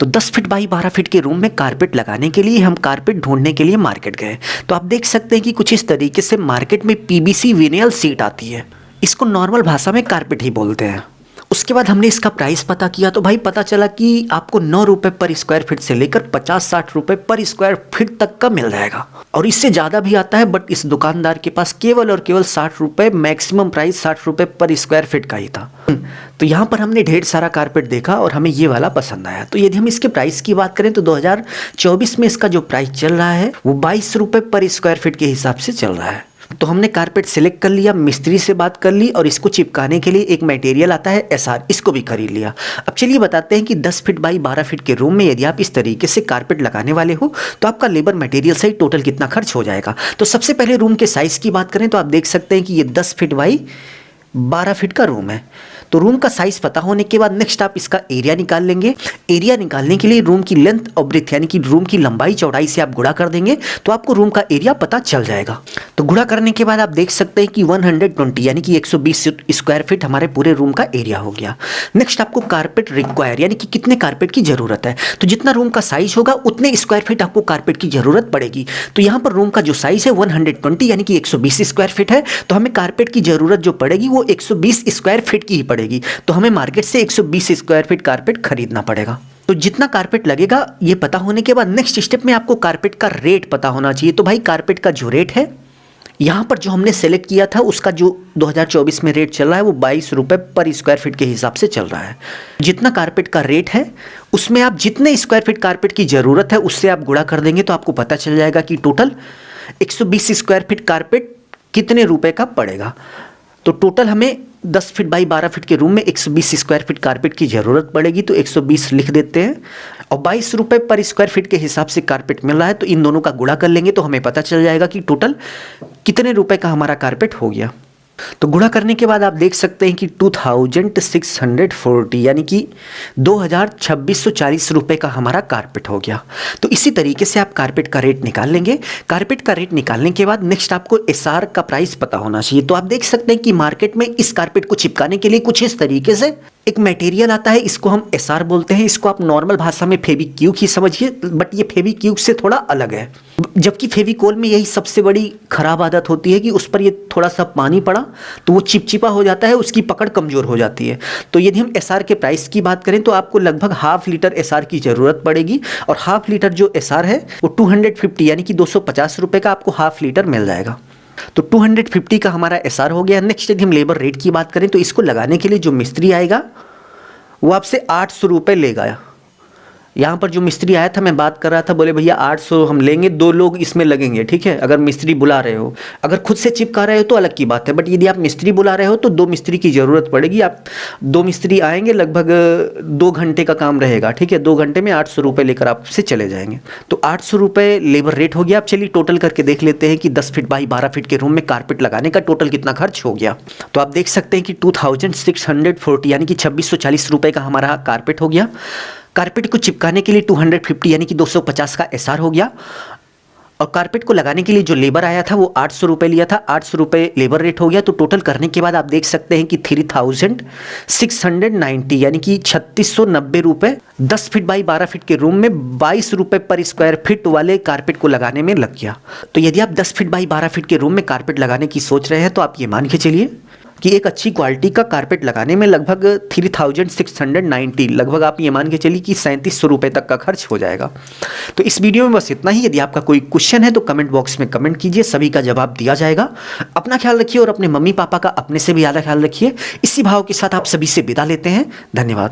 तो 10 feet by 12 feet के room में कारपेट लगाने के लिए हम कारपेट ढूंढने के लिए मार्केट गए। तो आप देख सकते हैं कि कुछ इस तरीके से मार्केट में पीवीसी विनाइल शीट आती है, इसको नॉर्मल भाषा में कारपेट ही बोलते हैं। उसके बाद हमने इसका प्राइस पता किया तो भाई पता चला कि आपको 9 रुपये पर स्क्वायर फीट से लेकर 50-60 रुपये पर स्क्वायर फीट तक का मिल जाएगा, और इससे ज़्यादा भी आता है, बट इस दुकानदार के पास केवल और केवल 60 रुपये, मैक्सिमम प्राइस 60 रुपये पर स्क्वायर फीट का ही था। तो यहाँ पर हमने ढेर सारा कारपेट देखा और हमें ये वाला पसंद आया। तो यदि हम इसके प्राइस की बात करें तो 2024 में इसका जो प्राइस चल रहा है वो 22 रुपये पर स्क्वायर फीट के हिसाब से चल रहा है। तो हमने कारपेट सिलेक्ट कर लिया, मिस्त्री से बात कर ली, और इसको चिपकाने के लिए एक मटेरियल आता है एसआर, इसको भी खरीद लिया। अब चलिए बताते हैं कि 10 फीट बाई 12 फीट के रूम में यदि आप इस तरीके से कारपेट लगाने वाले हो तो आपका लेबर मटेरियल से टोटल कितना खर्च हो जाएगा। तो सबसे पहले रूम के साइज़ की बात करें तो आप देख सकते हैं कि ये 10 फीट बाई 12 फीट का रूम है। तो रूम का साइज़ पता होने के बाद नेक्स्ट आप इसका एरिया निकाल लेंगे। एरिया निकालने के लिए रूम की लेंथ और ब्रेथ यानी कि रूम की लंबाई चौड़ाई से आप गुणा कर देंगे तो आपको रूम का एरिया पता चल जाएगा। तो गुणा करने के बाद आप देख सकते हैं कि 120 यानी कि 120 स्क्वायर फीट हमारे पूरे रूम का एरिया हो गया। नेक्स्ट आपको कारपेट रिक्वायर यानी कि कितने कारपेट की ज़रूरत है। तो जितना रूम का साइज़ होगा उतने स्क्वायर फीट आपको कारपेट की ज़रूरत पड़ेगी। तो यहाँ पर रूम का जो साइज़ है 120 यानी कि 120 स्क्वायर फीट है, तो हमें कारपेट की ज़रूरत जो पड़ेगी वो 120 स्क्वायर फीट की ही पड़ेगी। तो हमें मार्केट से 120 स्क्वायर फीट कारपेट खरीदना पड़ेगा। तो जितना कारपेट लगेगा ये पता होने के बाद नेक्स्ट स्टेप में आपको कारपेट का रेट पता होना चाहिए। तो भाई कारपेट का जो रेट है यहाँ पर जो हमने सेलेक्ट किया था उसका जो 2024 में रेट चल रहा है वो 22 रुपये पर स्क्वायर फीट के हिसाब से चल रहा है। जितना कारपेट का रेट है उसमें आप जितने स्क्वायर फीट कारपेट की ज़रूरत है उससे आप गुणा कर देंगे तो आपको पता चल जाएगा कि टोटल 120 स्क्वायर फीट कारपेट कितने रुपए का पड़ेगा। तो टोटल हमें 10 फीट बाई 12 फीट के रूम में 120 स्क्वायर फीट कारपेट की ज़रूरत पड़ेगी। तो 120 लिख देते हैं और 22 रुपये पर स्क्वायर फीट के हिसाब से कारपेट मिल रहा है, तो इन दोनों का गुणा कर लेंगे तो हमें पता चल जाएगा कि टोटल कितने रुपए का हमारा कारपेट हो गया। तो गुणा करने के बाद आप देख सकते हैं कि 2640 यानी कि 2640 रुपये का हमारा कारपेट हो गया। तो इसी तरीके से आप कारपेट का रेट निकाल लेंगे। कारपेट का रेट निकालने के बाद नेक्स्ट आपको एसआर का प्राइस पता होना चाहिए। तो आप देख सकते हैं कि मार्केट में इस कारपेट को चिपकाने के लिए कुछ इस तरीके से एक मटेरियल आता है, इसको हम एसआर बोलते हैं। इसको आप नॉर्मल भाषा में फेविक्विक ही समझिए, बट ये फेविक्विक से थोड़ा अलग है। जबकि फेविकोल में यही सबसे बड़ी खराब आदत होती है कि उस पर ये थोड़ा सा पानी पड़ा तो वो चिपचिपा हो जाता है, उसकी पकड़ कमज़ोर हो जाती है। तो यदि हम एसआर के प्राइस की बात करें तो आपको लगभग ½ लीटर एसआर की ज़रूरत पड़ेगी, और ½ लीटर जो एसआर है वो 250 यानी कि 250 रुपये का आपको ½ लीटर मिल जाएगा। तो 250 का हमारा एसआर हो गया। नेक्स्ट यदि हम लेबर रेट की बात करें तो इसको लगाने के लिए जो मिस्त्री आएगा वो आपसे 800 रुपये लेगा। यहाँ पर जो मिस्त्री आया था मैं बात कर रहा था, बोले भैया 800 हम लेंगे, 2 लोग इसमें लगेंगे, ठीक है। अगर मिस्त्री बुला रहे हो, अगर खुद से चिपका रहे हो तो अलग की बात है, बट यदि आप मिस्त्री बुला रहे हो तो 2 मिस्त्री की ज़रूरत पड़ेगी। आप 2 मिस्त्री आएंगे, लगभग 2 घंटे का काम रहेगा, ठीक है। 2 घंटे में 800 रुपये लेकर आपसे चले जाएंगे। तो 800 रुपये लेबर रेट हो गया। अब चलिए टोटल करके देख लेते हैं कि 10 फीट बाई 12 फीट के रूम में कारपेट लगाने का टोटल कितना खर्च हो गया। तो आप देख सकते हैं कि 2640 यानी कि 2640 रुपये का हमारा कारपेट हो गया। कारपेट को चिपकाने के लिए 250 यानी कि 250 का एसआर हो गया, और कारपेट को लगाने के लिए जो लेबर आया था वो 800 रुपये लिया था, 800 रुपये लेबर रेट हो गया। तो टोटल करने के बाद आप देख सकते हैं कि 3690 यानी कि 3690 रुपये 10 फीट बाई 12 फीट के रूम में 22 रुपये पर स्क्वायर फीट वाले कारपेट को लगाने में लग गया। तो यदि आप 10 फीट बाई 12 फीट के रूम में कारपेट लगाने की सोच रहे हैं तो आप ये मान के चलिए कि एक अच्छी क्वालिटी का कारपेट लगाने में लगभग 3690, लगभग आप ये मान के चलिए कि 3700 रुपये तक का खर्च हो जाएगा। तो इस वीडियो में बस इतना ही। यदि आपका कोई क्वेश्चन है तो कमेंट बॉक्स में कमेंट कीजिए, सभी का जवाब दिया जाएगा। अपना ख्याल रखिए और अपने मम्मी पापा का अपने से भी ज़्यादा ख्याल रखिए। इसी भाव के साथ आप सभी से विदा लेते हैं। धन्यवाद।